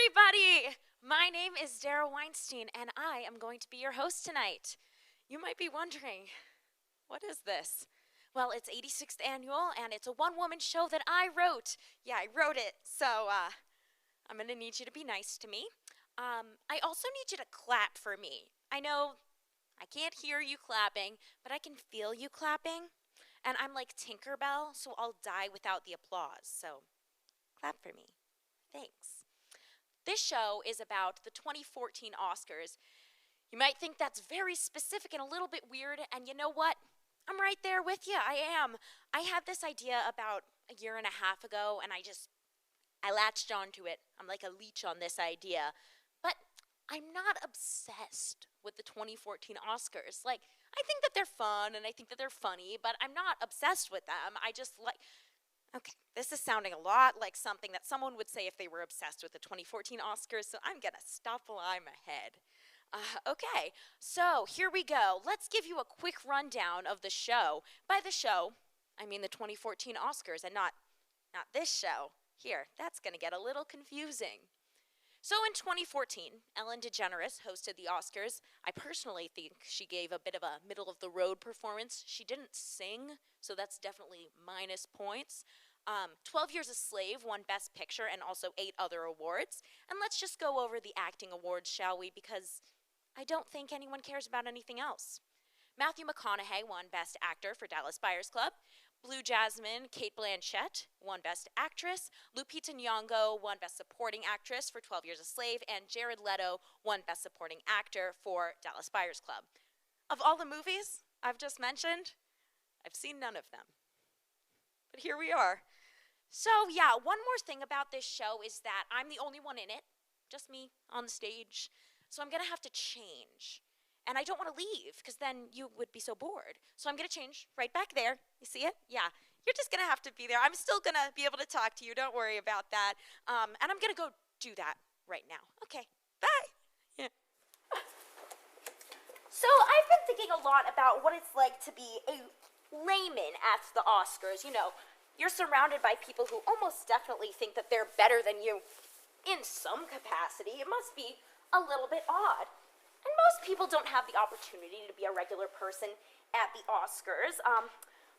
everybody! My name is Dara Weinstein, and I am going to be your host tonight. You might be wondering, what is this? Well, it's 86th annual, and it's a one-woman show that I wrote. Yeah, I wrote it, so I'm going to need you to be nice to me. I also need you to clap for me. I know I can't hear you clapping, but I can feel you clapping. And I'm like Tinkerbell, so I'll die without the applause. So, clap for me. Thanks. This show is about the 2014 Oscars. You might think that's very specific and a little bit weird, and you know what? I'm right there with you. I am. I had this idea about a year and a half ago, and I latched onto it. I'm like a leech on this idea. But I'm not obsessed with the 2014 Oscars. Like, I think that they're fun, and I think that they're funny, but I'm not obsessed with them. I just like... Okay, this is sounding a lot like something that someone would say if they were obsessed with the 2014 Oscars, so I'm gonna stop while I'm ahead. Okay, so here we go. Let's give you a quick rundown of the show. By the show, I mean the 2014 Oscars and not this show. Here, that's gonna get a little confusing. So in 2014, Ellen DeGeneres hosted the Oscars. I personally think she gave a bit of a middle-of-the-road performance. She didn't sing, so that's definitely minus points. 12 Years a Slave won Best Picture and also 8 other awards. And let's just go over the acting awards, shall we? Because I don't think anyone cares about anything else. Matthew McConaughey won Best Actor for Dallas Buyers Club. Blue Jasmine, Cate Blanchett, won Best Actress. Lupita Nyong'o won Best Supporting Actress for 12 Years a Slave. And Jared Leto won Best Supporting Actor for Dallas Buyers Club. Of all the movies I've just mentioned, I've seen none of them. But here we are. So yeah, one more thing about this show is that I'm the only one in it. Just me on the stage. So I'm going to have to change. And I don't want to leave, because then you would be so bored. So I'm going to change right back there. You see it? Yeah. You're just going to have to be there. I'm still going to be able to talk to you. Don't worry about that. And I'm going to go do that right now. Okay. Bye. Yeah. So I've been thinking a lot about what it's like to be a layman at the Oscars. You know, you're surrounded by people who almost definitely think that they're better than you in some capacity. It must be a little bit odd. And most people don't have the opportunity to be a regular person at the Oscars.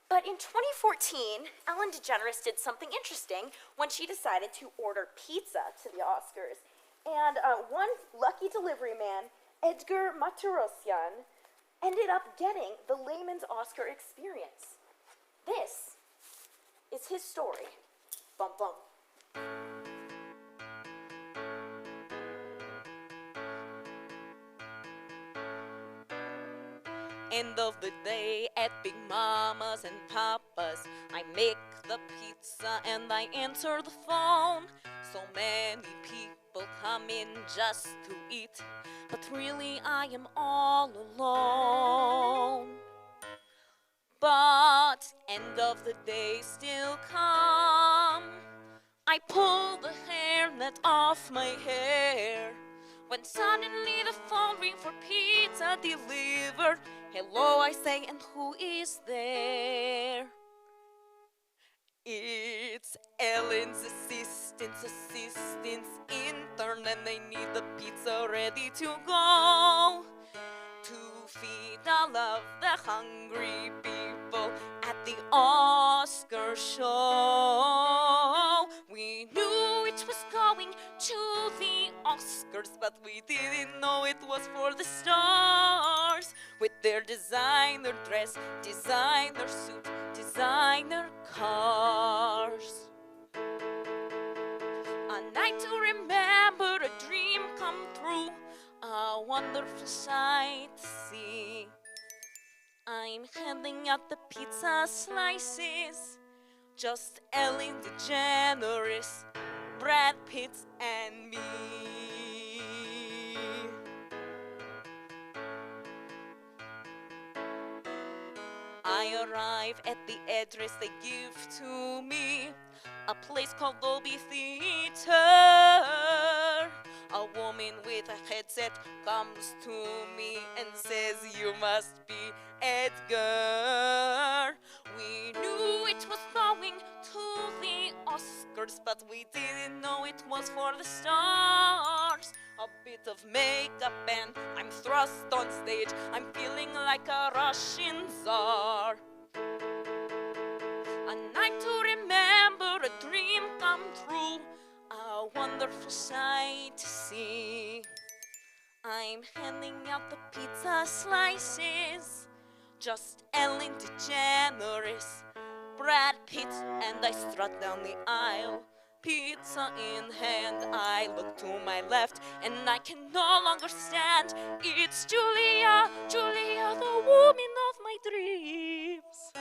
But in 2014, Ellen DeGeneres did something interesting when she decided to order pizza to the Oscars. And one lucky delivery man, Edgar Maturosyan, ended up getting the layman's Oscar experience. This is his story. Bum bum. End of the day at Big Mama's and Papa's, I make the pizza and I answer the phone. So many people come in just to eat, but really I am all alone. But end of the day still come. I pull the hairnet off my hair, when suddenly the phone rings for pizza delivered. Hello, I say, and who is there? It's Ellen's assistant's intern, and they need the pizza ready to go to feed all of the hungry people at the Oscar show. We knew it was going to the Oscars, but we didn't know it was for the stars. With their designer dress, designer suit, designer cars. A night to remember, a dream come true, a wonderful sight to see. I'm handing out the pizza slices, just Ellen DeGeneres, Brad Pitt, and me. I arrive at the address they give to me, a place called Dolby Theater. A woman with a headset comes to me and says, "You must be Edgar." We knew it was going to the Oscars, but we didn't know it was for the stars. A bit of makeup and I'm thrust on stage. I'm feeling like a Russian czar. A night to remember, a dream come true, a wonderful sight to see. I'm handing out the pizza slices, just Ellen DeGeneres, Brad Pitt, and I strut down the aisle. Pizza in hand, I look to my left, and I can no longer stand. It's Julia, Julia, the woman of my dreams.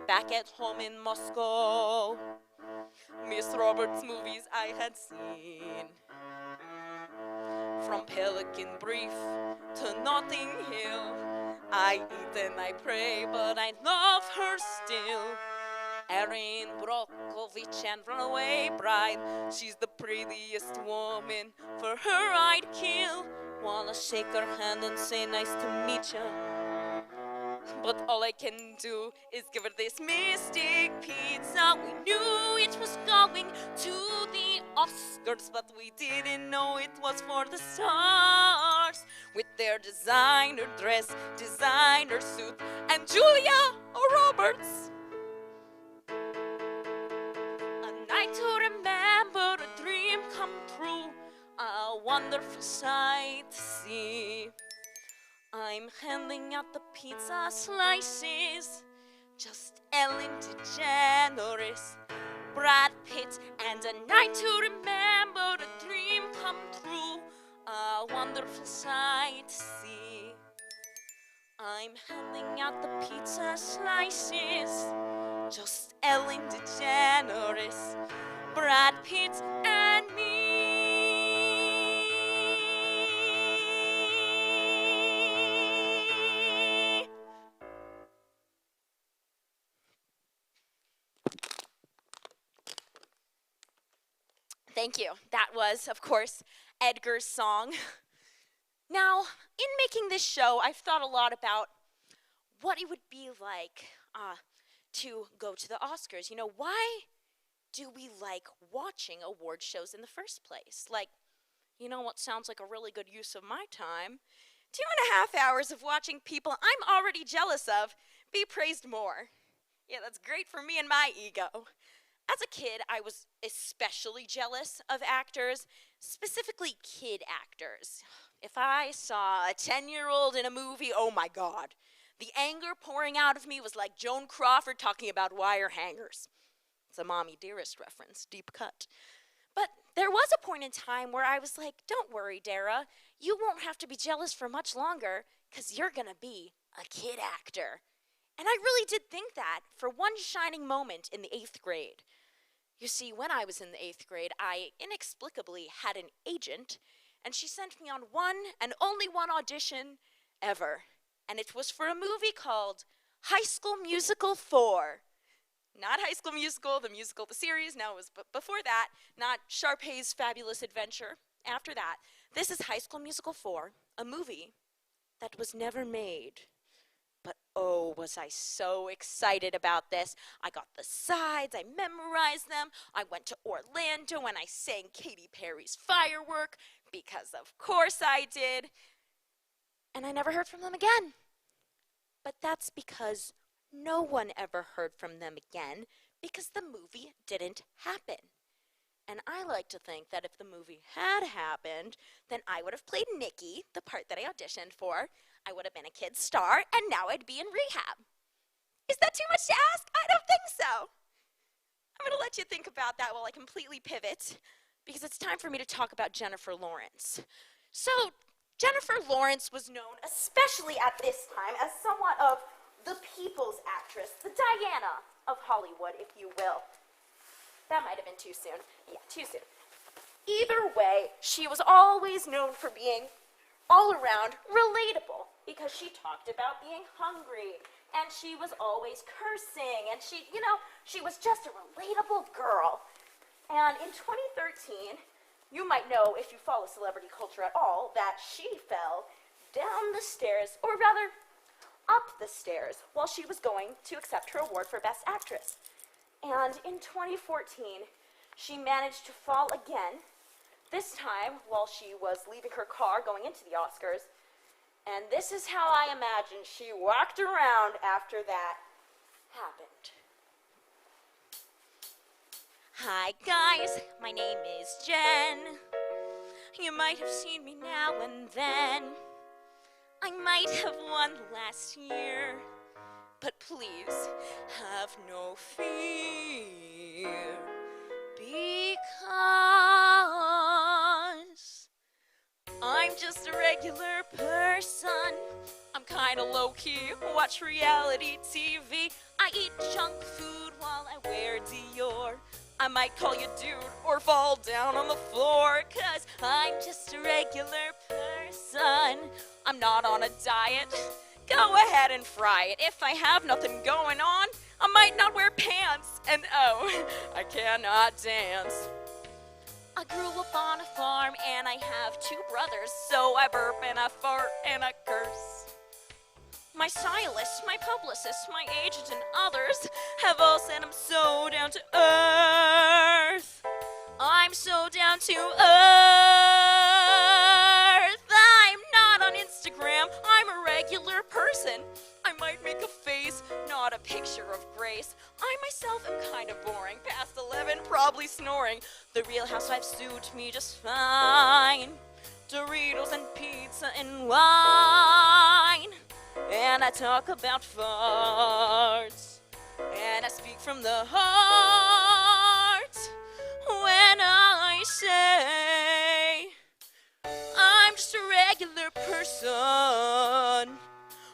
Back at home in Moscow, Miss Roberts' movies I had seen. From Pelican Brief to Notting Hill, I eat and I pray, but I love her still. Erin Brockovich and Runaway Bride, she's the prettiest woman, for her I'd kill. Wanna shake her hand and say nice to meet ya, but all I can do is give her this mystic pizza. We knew it was going to the Oscars, but we didn't know it was for the stars. With their designer dress, designer suit, and Julia Roberts. A night to remember, a dream come true, a wonderful sight to see. I'm handing out the pizza slices, just Ellen DeGeneres, Brad Pitt, and a night to remember, a dream come true, a wonderful sight to see. I'm handing out the pizza slices, just Ellen DeGeneres, Brad Pitt, and me. Thank you. That was, of course, Edgar's song. Now, in making this show, I've thought a lot about what it would be like to go to the Oscars. You know, why do we like watching award shows in the first place? Like, you know what sounds like a really good use of my time? 2.5 hours of watching people I'm already jealous of be praised more. Yeah, that's great for me and my ego. As a kid, I was especially jealous of actors, specifically kid actors. If I saw a 10-year-old in a movie, oh my God. The anger pouring out of me was like Joan Crawford talking about wire hangers. It's a Mommy Dearest reference, deep cut. But there was a point in time where I was like, don't worry, Dara. You won't have to be jealous for much longer, because you're going to be a kid actor. And I really did think that for one shining moment in the 8th grade. You see, when I was in the 8th grade, I inexplicably had an agent, and she sent me on one and only one audition ever. And it was for a movie called High School Musical 4. Not High School Musical, the musical, the series. No, it was before that. Not Sharpay's Fabulous Adventure. After that, this is High School Musical 4, a movie that was never made. But oh, was I so excited about this. I got the sides, I memorized them, I went to Orlando and I sang Katy Perry's Firework, because of course I did. And I never heard from them again. But that's because no one ever heard from them again, because the movie didn't happen. And I like to think that if the movie had happened, then I would have played Nikki, the part that I auditioned for. I would have been a kid star, and now I'd be in rehab. Is that too much to ask? I don't think so. I'm going to let you think about that while I completely pivot, because it's time for me to talk about Jennifer Lawrence. So, Jennifer Lawrence was known, especially at this time, as somewhat of the people's actress, the Diana of Hollywood, if you will. That might have been too soon. Yeah, too soon. Either way, she was always known for being all around relatable, because she talked about being hungry, and she was always cursing, and she was just a relatable girl. And in 2013, you might know, if you follow celebrity culture at all, that she fell down the stairs, or rather, up the stairs, while she was going to accept her award for Best Actress. And in 2014, she managed to fall again, this time while she was leaving her car going into the Oscars. And this is how I imagine she walked around after that happened. Hi guys, my name is Jen. You might have seen me now and then. I might have won last year, but please have no fear, because I'm just a regular person. I'm kinda low-key, watch reality TV. I eat junk food while I wear Dior. I might call you dude or fall down on the floor, 'cause I'm just a regular person. I'm not on a diet. Go ahead and fry it. If I have nothing going on, I might not wear pants. And oh, I cannot dance. I grew up on a farm and I have 2 brothers, so I burp and I fart and I curse. My stylist, my publicist, my agent, and others have all said I'm so down to earth. I'm so down to earth. I'm not on Instagram. I'm a regular person. I might make a face, not a picture of grace. I myself am kind of boring. Past 11, probably snoring. The Real Housewives suit me just fine. Doritos and pizza and wine. And I talk about farts, and I speak from the heart when I say I'm just a regular person,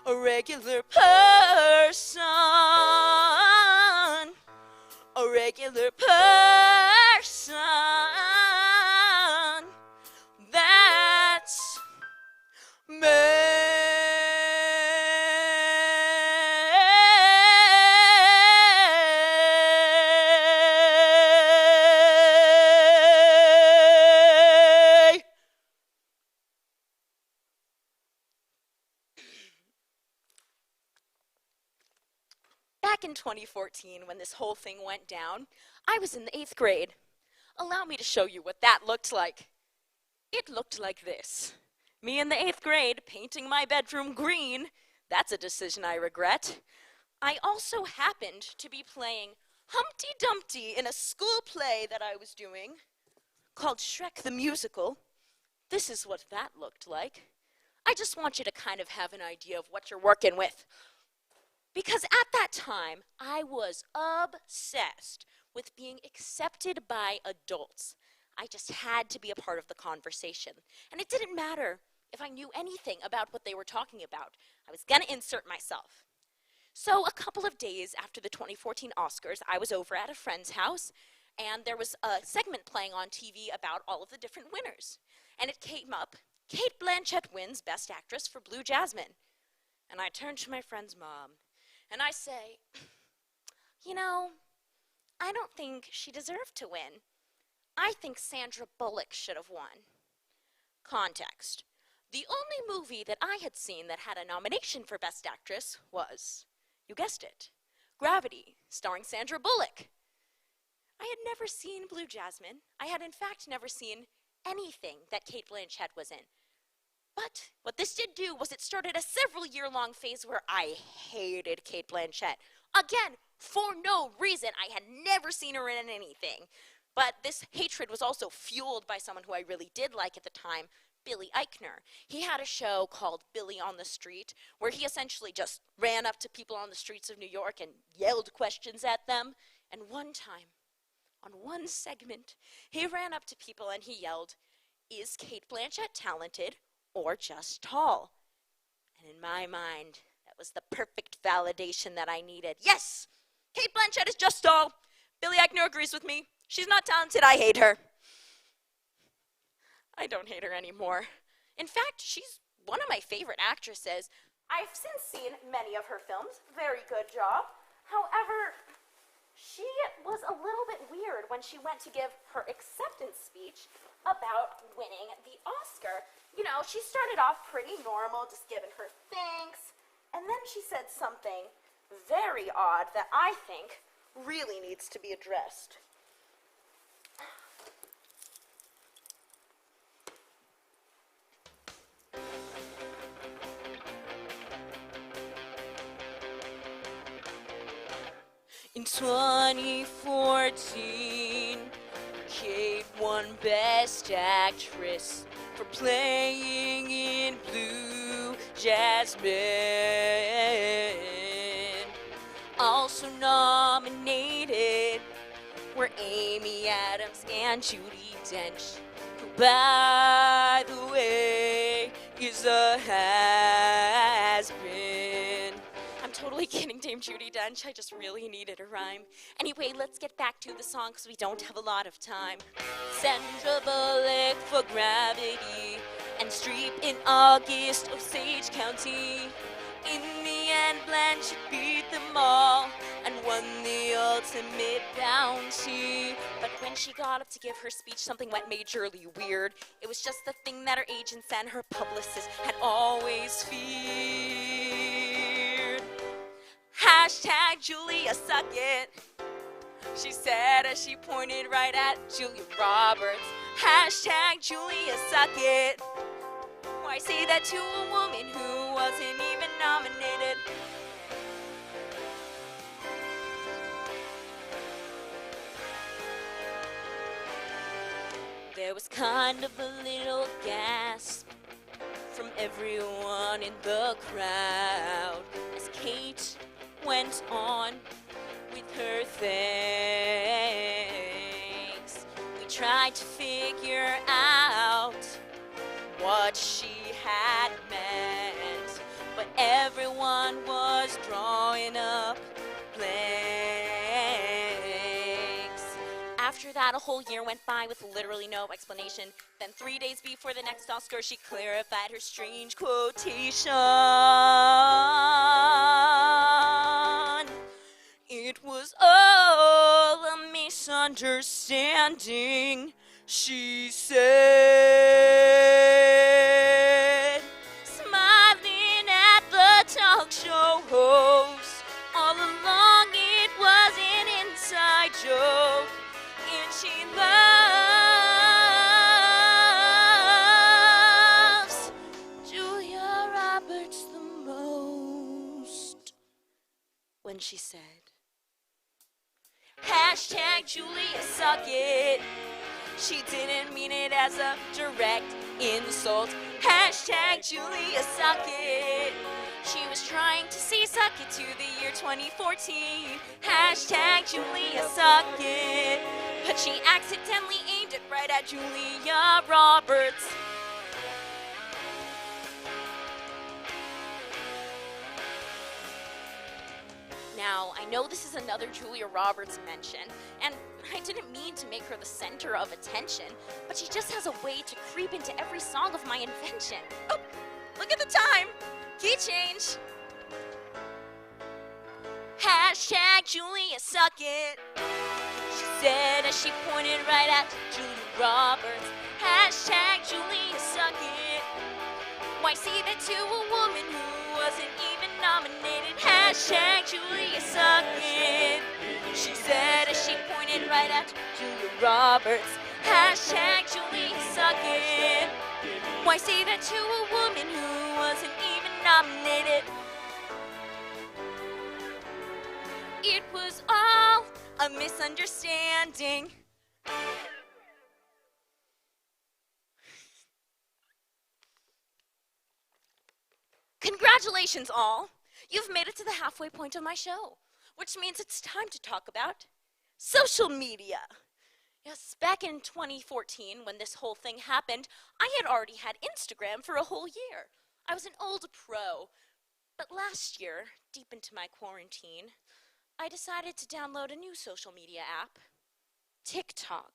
a regular person, a regular person. That's me. Back in 2014, when this whole thing went down, I was in the 8th grade. Allow me to show you what that looked like. It looked like this. Me in the 8th grade, painting my bedroom green. That's a decision I regret. I also happened to be playing Humpty Dumpty in a school play that I was doing called Shrek the Musical. This is what that looked like. I just want you to kind of have an idea of what you're working with. Because at that time, I was obsessed with being accepted by adults. I just had to be a part of the conversation. And it didn't matter if I knew anything about what they were talking about. I was going to insert myself. So a couple of days after the 2014 Oscars, I was over at a friend's house, and there was a segment playing on TV about all of the different winners. And it came up, Cate Blanchett wins Best Actress for Blue Jasmine. And I turned to my friend's mom, and I say, you know, I don't think she deserved to win. I think Sandra Bullock should have won. Context. The only movie that I had seen that had a nomination for Best Actress was, you guessed it, Gravity, starring Sandra Bullock. I had never seen Blue Jasmine. I had in fact never seen anything that Cate Blanchett was in. But what this did do was it started a several-year-long phase where I hated Cate Blanchett. Again, for no reason. I had never seen her in anything. But this hatred was also fueled by someone who I really did like at the time, Billy Eichner. He had a show called Billy on the Street, where he essentially just ran up to people on the streets of New York and yelled questions at them. And one time, on one segment, he ran up to people and he yelled, "Is Cate Blanchett talented or just tall?" And in my mind, that was the perfect validation that I needed. Yes, Cate Blanchett is just tall. Billy Eichner agrees with me. She's not talented. I hate her. I don't hate her anymore. In fact, she's one of my favorite actresses. I've since seen many of her films. Very good job. However, she was a little bit weird when she went to give her acceptance speech about winning the Oscar. You know, she started off pretty normal, just giving her thanks, and then she said something very odd that I think really needs to be addressed. In 2014, Kate won Best Actress for playing in Blue Jasmine. Also nominated were Amy Adams and Judi Dench, who, by the way, is a has-been. I'm totally kidding, Dame Judi Dench. I just really needed a rhyme. Anyway, let's get back to the song because we don't have a lot of time. Sandra Bullock for Gravity and Streep in August, Osage County. In the end, Blanchett beat them all and won the ultimate bounty. But when she got up to give her speech, something went majorly weird. It was just the thing that her agents and her publicist had always feared. Hashtag Julia suck it, she said as she pointed right at Julia Roberts. Hashtag Julia suck it. Why say that to a woman who wasn't even nominated? There was kind of a little gasp from everyone in the crowd as Kate went on with her thanks. We tried to figure out what she had meant, but everyone was drawing up blanks. After that, a whole year went by with literally no explanation. Then 3 days before the next Oscar, she clarified her strange quotation. It was all a misunderstanding, she said, smiling at the talk show host. All along it was an inside joke, and she loves Julia Roberts the most. When she said, hashtag Julia suck it, she didn't mean it as a direct insult. Hashtag Julia suck it, she was trying to say suck it to the year 2014. Hashtag Julia suck it, but she accidentally aimed it right at Julia Roberts. Now, I know this is another Julia Roberts mention, and I didn't mean to make her the center of attention, but she just has a way to creep into every song of my invention. Oh, look at the time! Key change! Hashtag Julia suck it, she said as she pointed right at Julia Roberts. Hashtag Julia suck it. Why say that to a woman who wasn't even nominated? Hashtag Julia suck it, she said as she pointed right at Julia Roberts. Hashtag Julia suck it. Why say that to a woman who wasn't even nominated? It was all a misunderstanding. Congratulations, all! You've made it to the halfway point of my show, which means it's time to talk about social media. Yes, back in 2014, when this whole thing happened, I had already had Instagram for a whole year. I was an old pro. But last year, deep into my quarantine, I decided to download a new social media app, TikTok.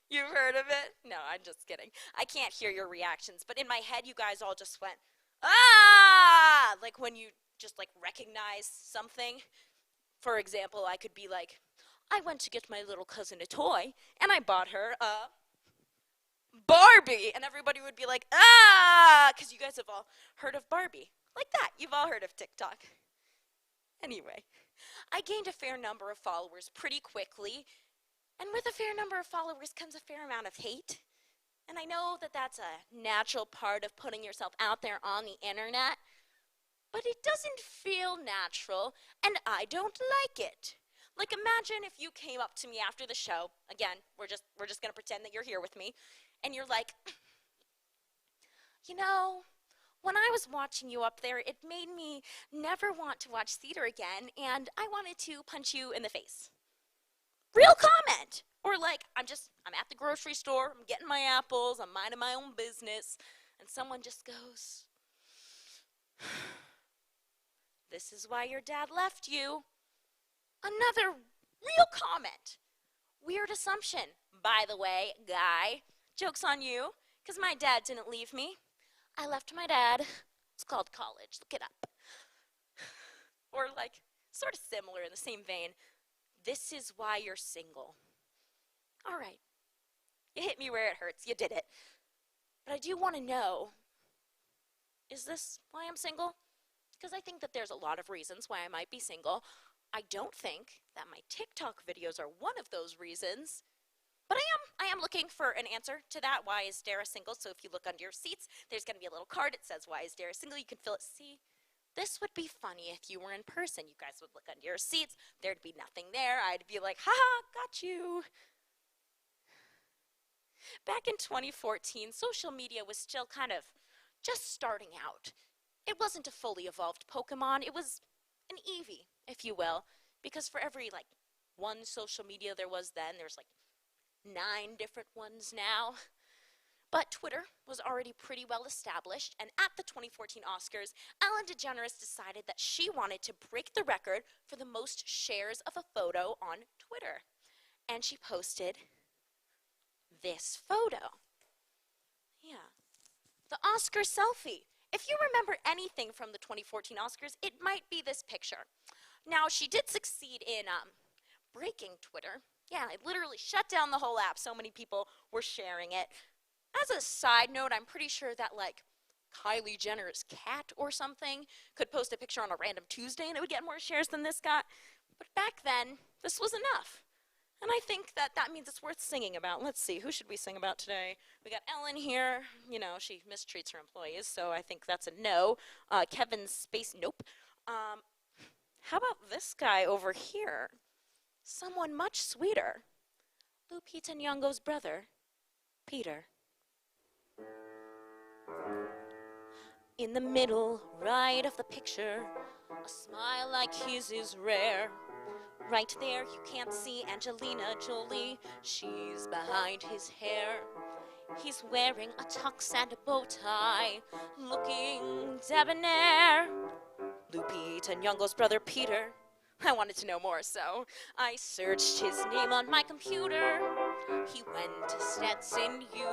You've heard of it? No, I'm just kidding. I can't hear your reactions, but in my head, you guys all just went, ah! Like when you just like recognize something. For example, I could be like, I went to get my little cousin a toy, and I bought her a Barbie. And everybody would be like, ah! Because you guys have all heard of Barbie. Like that. You've all heard of TikTok. Anyway, I gained a fair number of followers pretty quickly, and with a fair number of followers comes a fair amount of hate. And I know that that's a natural part of putting yourself out there on the internet, but it doesn't feel natural, and I don't like it. Like, imagine if you came up to me after the show, again, we're just gonna pretend that you're here with me, and you're like, you know, when I was watching you up there, it made me never want to watch theater again, and I wanted to punch you in the face. Real comment! Or like, I'm at the grocery store, I'm getting my apples, I'm minding my own business, and someone just goes, this is why your dad left you. Another real comment. Weird assumption. By the way, guy, joke's on you, because my dad didn't leave me. I left my dad. It's called college. Look it up. Or like, sort of similar in the same vein. This is why you're single. All right. You hit me where it hurts. You did it. But I do want to know, is this why I'm single? Because I think that there's a lot of reasons why I might be single. I don't think that my TikTok videos are one of those reasons. But I am looking for an answer to that. Why is Dara single? So if you look under your seats, there's going to be a little card. It says, why is Dara single? You can fill it. See, this would be funny if you were in person. You guys would look under your seats. There'd be nothing there. I'd be like, haha, got you. Back in 2014, social media was still kind of just starting out. It wasn't a fully evolved Pokemon. It was an Eevee, if you will, because for every, like, one social media there was then, there's, like, 9 different ones now. But Twitter was already pretty well established, and at the 2014 Oscars, Ellen DeGeneres decided that she wanted to break the record for the most shares of a photo on Twitter. And she posted this photo. Yeah. The Oscar selfie. If you remember anything from the 2014 Oscars, it might be this picture. Now, she did succeed in breaking Twitter. Yeah, it literally shut down the whole app. So many people were sharing it. As a side note, I'm pretty sure that, like, Kylie Jenner's cat or something could post a picture on a random Tuesday and it would get more shares than this got. But back then, this was enough. And I think that that means it's worth singing about. Let's see, who should we sing about today? We got Ellen here. You know, she mistreats her employees, so I think that's a no. Kevin Spacey, nope. How about this guy over here? Someone much sweeter. Lupita Nyong'o's brother, Peter. In the middle, right of the picture, a smile like his is rare. Right there, you can't see Angelina Jolie. She's behind his hair. He's wearing a tux and a bow tie, looking debonair. Lupita Nyong'o's brother Peter. I wanted to know more, so I searched his name on my computer. He went to Stetson U.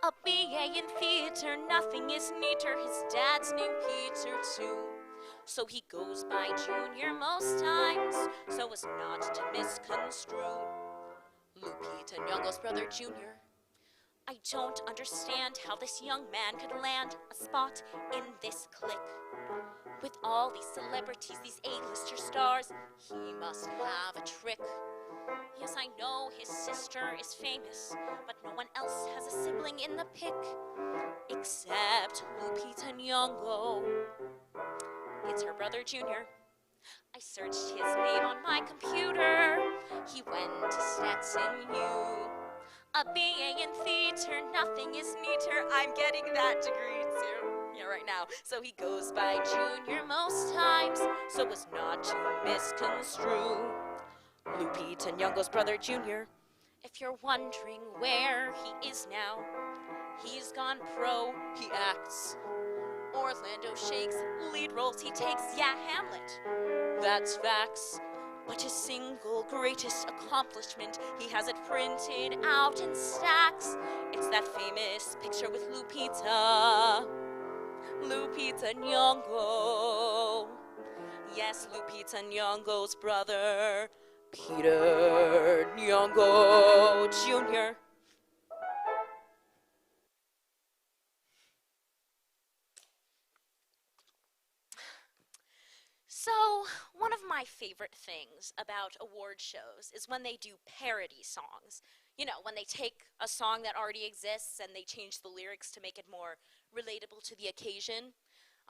A BA in theater, nothing is neater. His dad's named Peter too. So he goes by Junior most times, so as not to misconstrue. Lupita Nyong'o's brother Junior. I don't understand how this young man could land a spot in this clique. With all these celebrities, these A-lister stars, he must have a trick. Yes, I know his sister is famous, but no one else has a sibling in the pick, except Lupita Nyong'o. It's her brother Junior. I searched his name on my computer. He went to Stetson U. A BA in theater, nothing is neater. I'm getting that degree too. Yeah, right now. So he goes by Junior most times, so as not to misconstrue. Lupita Nyong'o's brother Junior. If you're wondering where he is now, he's gone pro, he acts. Orlando Shakes, lead roles he takes, yeah, Hamlet. That's facts. But his single greatest accomplishment, he has it printed out in stacks. It's that famous picture with Lupita Nyong'o. Yes, Lupita Nyong'o's brother, Peter Nyong'o Jr. So, One of my favorite things about award shows is when they do parody songs. You know, when they take a song that already exists and they change the lyrics to make it more relatable to the occasion.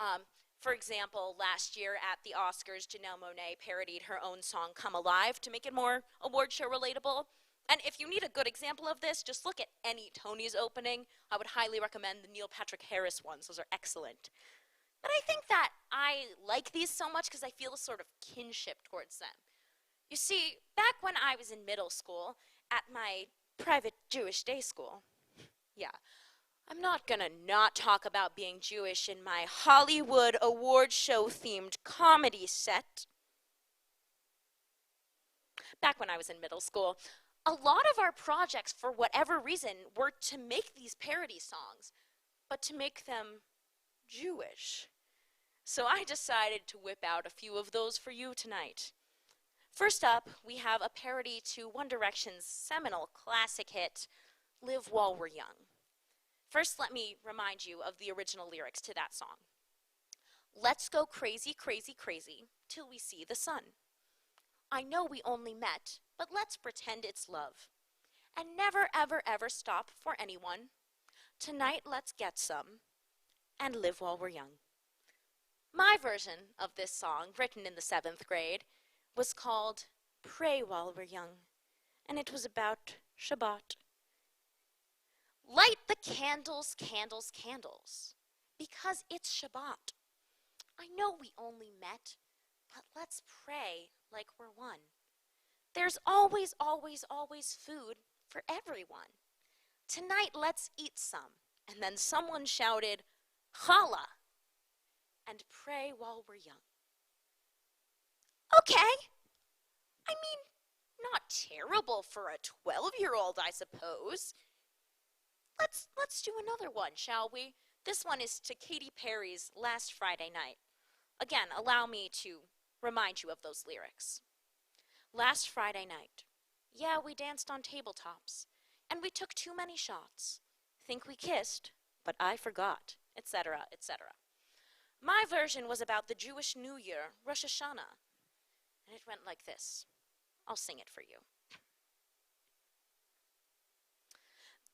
Um, for example, last year at the Oscars, Janelle Monáe parodied her own song Come Alive to make it more award show relatable. And if you need a good example of this, just look at any Tony's opening. I would highly recommend the Neil Patrick Harris ones. Those are excellent. But I think that I like these so much because I feel a sort of kinship towards them. You see, back when I was in middle school, at my private Jewish day school, yeah, I'm not gonna not talk about being Jewish in my Hollywood award show themed comedy set. Back when I was in middle school, a lot of our projects, for whatever reason, were to make these parody songs, but to make them Jewish. So I decided to whip out a few of those for you tonight. First up, we have a parody to One Direction's seminal classic hit, Live While We're Young. First, let me remind you of the original lyrics to that song. Let's go crazy, crazy, crazy, till we see the sun. I know we only met, but let's pretend it's love. And never, ever, ever stop for anyone. Tonight, let's get some, and live while we're young. My version of this song, written in the 7th grade, was called Pray While We're Young, and it was about Shabbat. Light the candles, candles, candles, because it's Shabbat. I know we only met, but let's pray like we're one. There's always, always, always food for everyone. Tonight, let's eat some. And then someone shouted, Challah, and pray while we're young. Okay. I mean, not terrible for a 12-year-old, I suppose. Let's do another one, shall we? This one is to Katy Perry's Last Friday Night. Again, allow me to remind you of those lyrics. Last Friday night, yeah, we danced on tabletops, and we took too many shots. Think we kissed, but I forgot, etc., etc. My version was about the Jewish New Year, Rosh Hashanah, and it went like this. I'll sing it for you.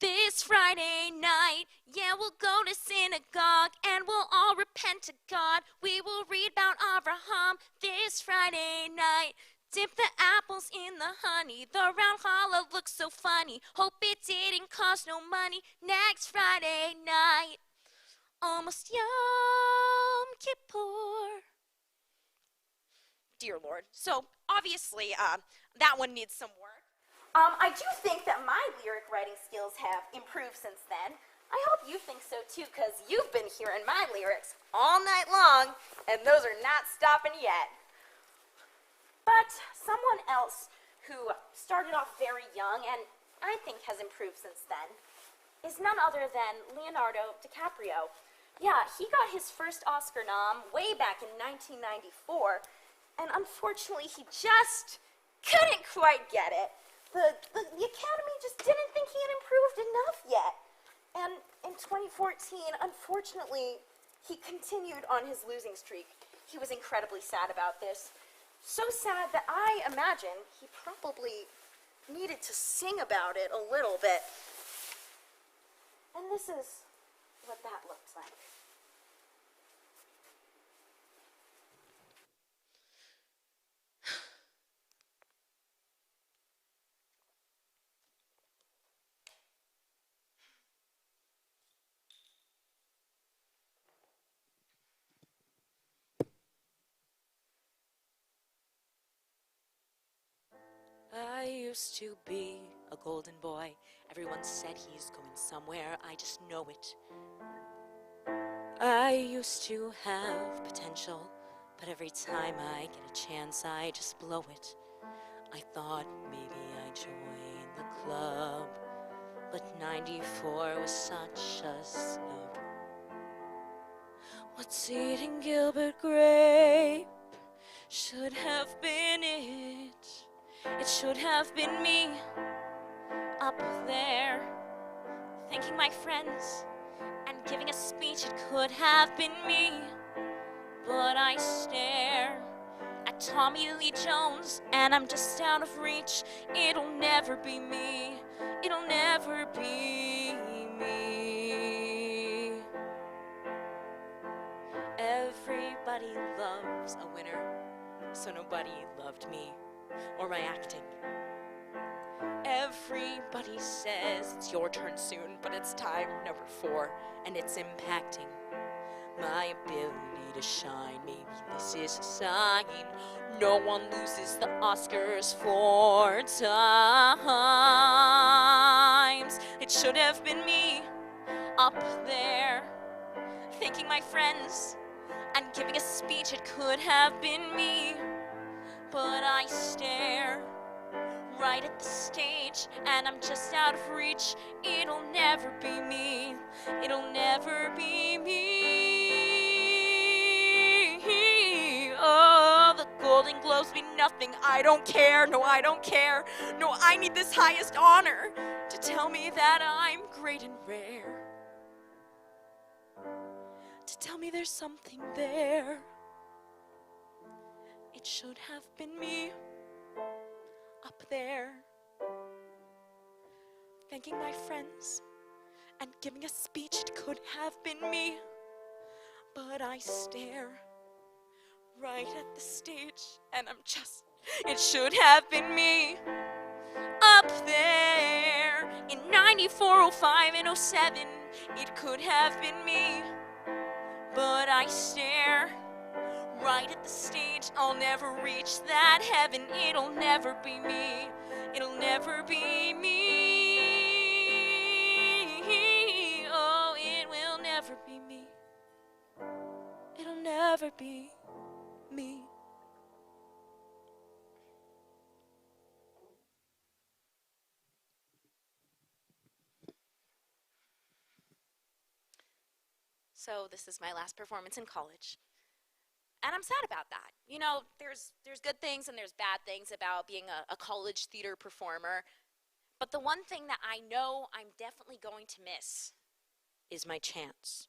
This Friday night, yeah, we'll go to synagogue and we'll all repent to God. We will read about Abraham this Friday night. Dip the apples in the honey. The round challah looks so funny. Hope it didn't cost no money. Next Friday night, almost Yom Kippur. Dear Lord. So, obviously, that one needs some work. I do think that my lyric writing skills have improved since then. I hope you think so too, because you've been hearing my lyrics all night long, and those are not stopping yet. But someone else who started off very young, and I think has improved since then, is none other than Leonardo DiCaprio. Yeah, he got his first Oscar nom way back in 1994, and unfortunately he just couldn't quite get it. The Academy just didn't think he had improved enough yet. And in 2014, unfortunately, he continued on his losing streak. He was incredibly sad about this. So sad that I imagine he probably needed to sing about it a little bit. And this is what that looks like. I used to be a golden boy. Everyone said he's going somewhere, I just know it. I used to have potential, but every time I get a chance, I just blow it. I thought maybe I'd join the club, but 94 was such a snub. What's eating Gilbert Grape should have been it. It should have been me up there, thanking my friends and giving a speech. It could have been me, but I stare at Tommy Lee Jones, and I'm just out of reach. It'll never be me. It'll never be me. Everybody loves a winner, so nobody loved me or my acting. Everybody says it's your turn soon, but it's time number 4, and it's impacting my ability to shine. Maybe this is a sign. No one loses the Oscars 4 times. It should have been me up there, thanking my friends and giving a speech. It could have been me, but I stare right at the stage, and I'm just out of reach. It'll never be me. It'll never be me. Oh, the Golden Globes mean nothing. I don't care. No, I don't care. No, I need this highest honor to tell me that I'm great and rare. To tell me there's something there. It should have been me up there, thanking my friends and giving a speech. It could have been me, but I stare right at the stage, and I'm just, it should have been me up there in 94, 05, and 07. It could have been me, but I stare right at the stage. I'll never reach that heaven. It'll never be me. It'll never be me. Oh, it will never be me. It'll never be me. So this is my last performance in college. And I'm sad about that. You know, there's good things and there's bad things about being a college theater performer. But the one thing that I know I'm definitely going to miss is my chance.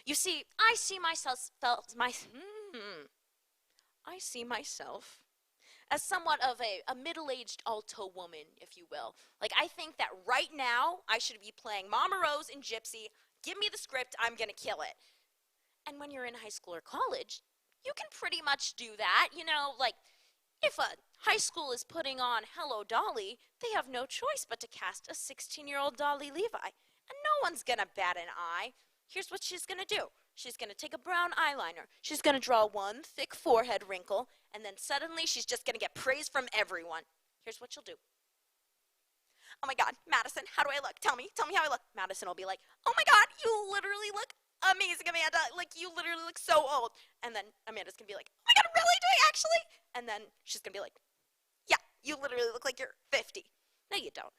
You see, I see myself as somewhat of a middle-aged alto woman, if you will. Like, I think that right now I should be playing Mama Rose in Gypsy. Give me the script, I'm gonna kill it. And when you're in high school or college, you can pretty much do that. You know, like, if a high school is putting on Hello Dolly, they have no choice but to cast a 16-year-old Dolly Levi. And no one's gonna bat an eye. Here's what she's gonna do. She's gonna take a brown eyeliner. She's gonna draw one thick forehead wrinkle, and then suddenly she's just gonna get praise from everyone. Here's what she'll do. Oh my God, Madison, how do I look? Tell me how I look. Madison will be like, oh my God, you literally look amazing, Amanda. Like, you literally look so old. And then Amanda's gonna be like, oh my God, really? Do I actually? And then she's gonna be like, yeah, you literally look like you're 50. No, you don't.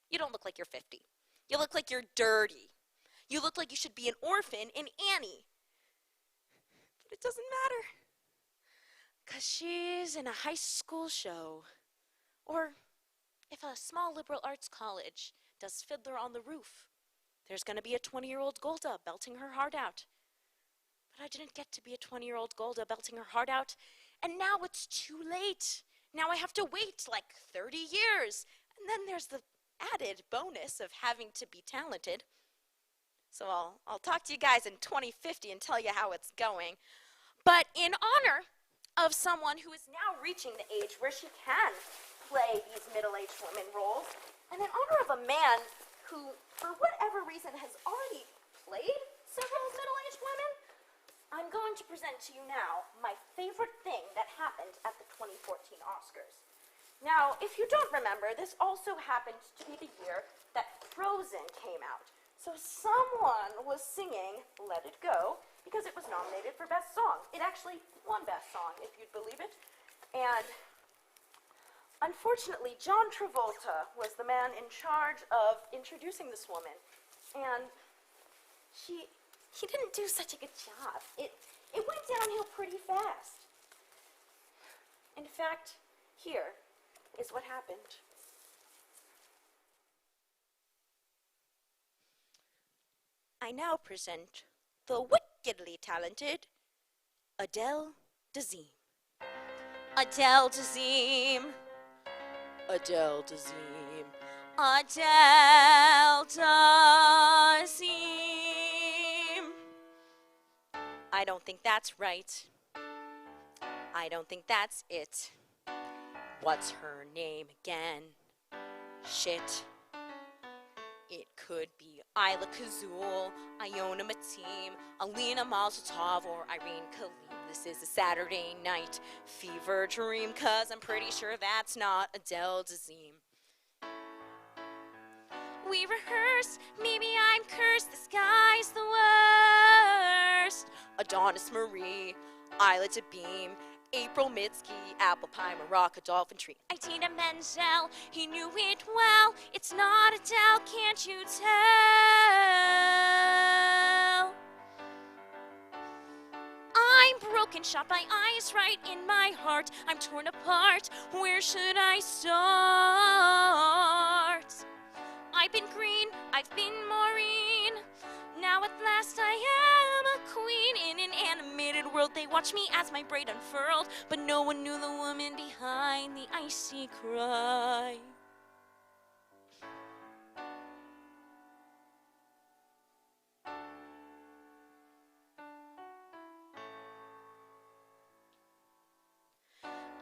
You don't look like you're 50. You look like you're dirty. You look like you should be an orphan in Annie. But it doesn't matter, 'cause she's in a high school show. Or if a small liberal arts college does Fiddler on the Roof, there's going to be a 20-year-old Golda belting her heart out. But I didn't get to be a 20-year-old Golda belting her heart out, and now it's too late. Now I have to wait like 30 years, and then there's the added bonus of having to be talented. So I'll talk to you guys in 2050 and tell you how it's going. But in honor of someone who is now reaching the age where she can play these middle-aged women roles, and in honor of a man who, for whatever reason, has already played several middle-aged women, I'm going to present to you now my favorite thing that happened at the 2014 Oscars. Now, if you don't remember, this also happened to be the year that Frozen came out. So someone was singing Let It Go because it was nominated for Best Song. It actually won Best Song, if you'd believe it. And unfortunately, John Travolta was the man in charge of introducing this woman. And he didn't do such a good job. It went downhill pretty fast. In fact, here is what happened. I now present the wickedly talented Adele Dazeem. Adele Dazeem. Adele Dazeem. Adele Dazeem. I don't think that's right. I don't think that's it. What's her name again? Shit. It could be Isla Kazul, Iona Mateem, Alina Malzatov, or Irene Khalid. This is a Saturday night fever dream, cause I'm pretty sure that's not Adele Dazeem. We rehearsed, maybe I'm cursed, this guy's the worst. Adonis Marie, Isla Dabeem, April Mitski, Apple Pie, Maraca, Dolphin Tree. Idina Menzel, he knew it well. It's not Adele, can't you tell? I'm broken, shot by eyes right in my heart. I'm torn apart, where should I start? I've been green, I've been Maureen. Now at last I am a queen. In an animated world they watch me as my braid unfurled, but no one knew the woman behind the icy cry.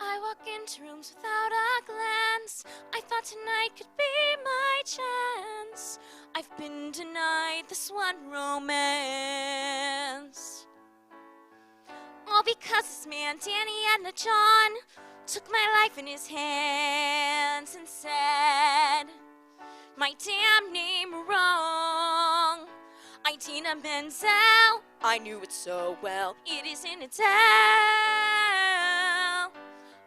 I walk into rooms without a glance. I thought tonight could be my chance. I've been denied this one romance. All because this man, Danny and John, took my life in his hands and said my damn name wrong. Idina Menzel, I knew it so well. It isn't Adele.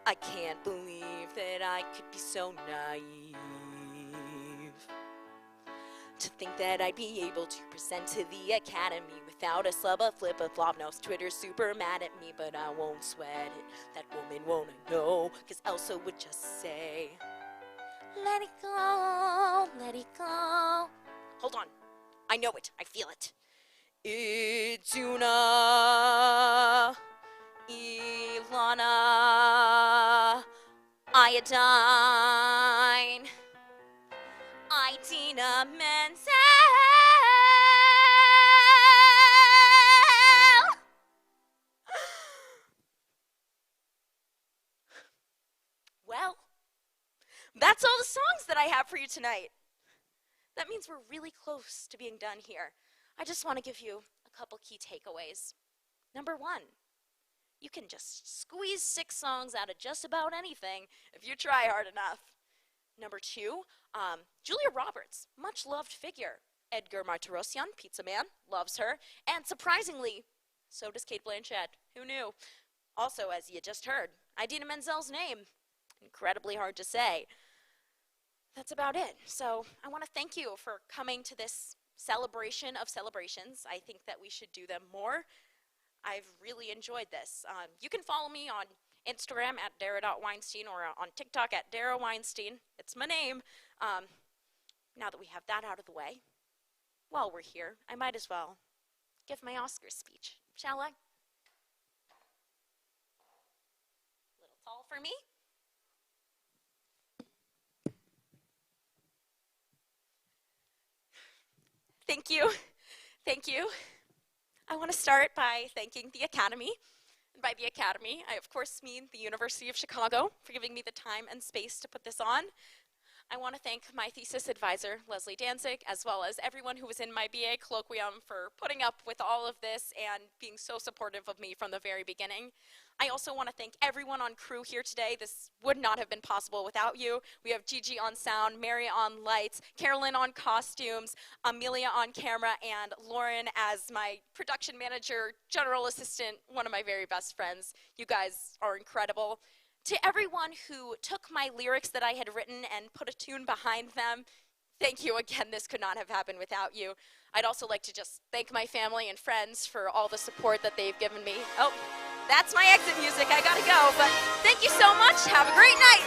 I can't believe that I could be so naive to think that I'd be able to present to the Academy without a slub, a flip, a flop. Now Twitter's super mad at me, but I won't sweat it. That woman won't know, cause Elsa would just say, let it go, let it go. Hold on, I know it, I feel it. Iduna, Ilana, Iodine, Idina Menzel. Well, that's all the songs that I have for you tonight. That means we're really close to being done here. I just want to give you a couple key takeaways. Number one, you can just squeeze 6 songs out of just about anything if you try hard enough. Number two, Julia Roberts, much loved figure. Edgar Martirosyan, Pizza Man, loves her. And surprisingly, so does Cate Blanchett. Who knew? Also, as you just heard, Idina Menzel's name. Incredibly hard to say. That's about it. So I want to thank you for coming to this celebration of celebrations. I think that we should do them more. I've really enjoyed this. You can follow me on Instagram at Dara.Weinstein or on TikTok at Dara Weinstein. It's my name. Now that we have that out of the way, while we're here, I might as well give my Oscar speech, shall I? A little tall for me. Thank you. Thank you. I want to start by thanking the Academy. And by the Academy, I of course mean the University of Chicago for giving me the time and space to put this on. I want to thank my thesis advisor, Leslie Danzig, as well as everyone who was in my BA colloquium for putting up with all of this and being so supportive of me from the very beginning. I also want to thank everyone on crew here today. This would not have been possible without you. We have Gigi on sound, Mary on lights, Carolyn on costumes, Amelia on camera, and Lauren as my production manager, general assistant, one of my very best friends. You guys are incredible. To everyone who took my lyrics that I had written and put a tune behind them, thank you again. This could not have happened without you. I'd also like to just thank my family and friends for all the support that they've given me. Oh, that's my exit music. I gotta go, but thank you so much. Have a great night.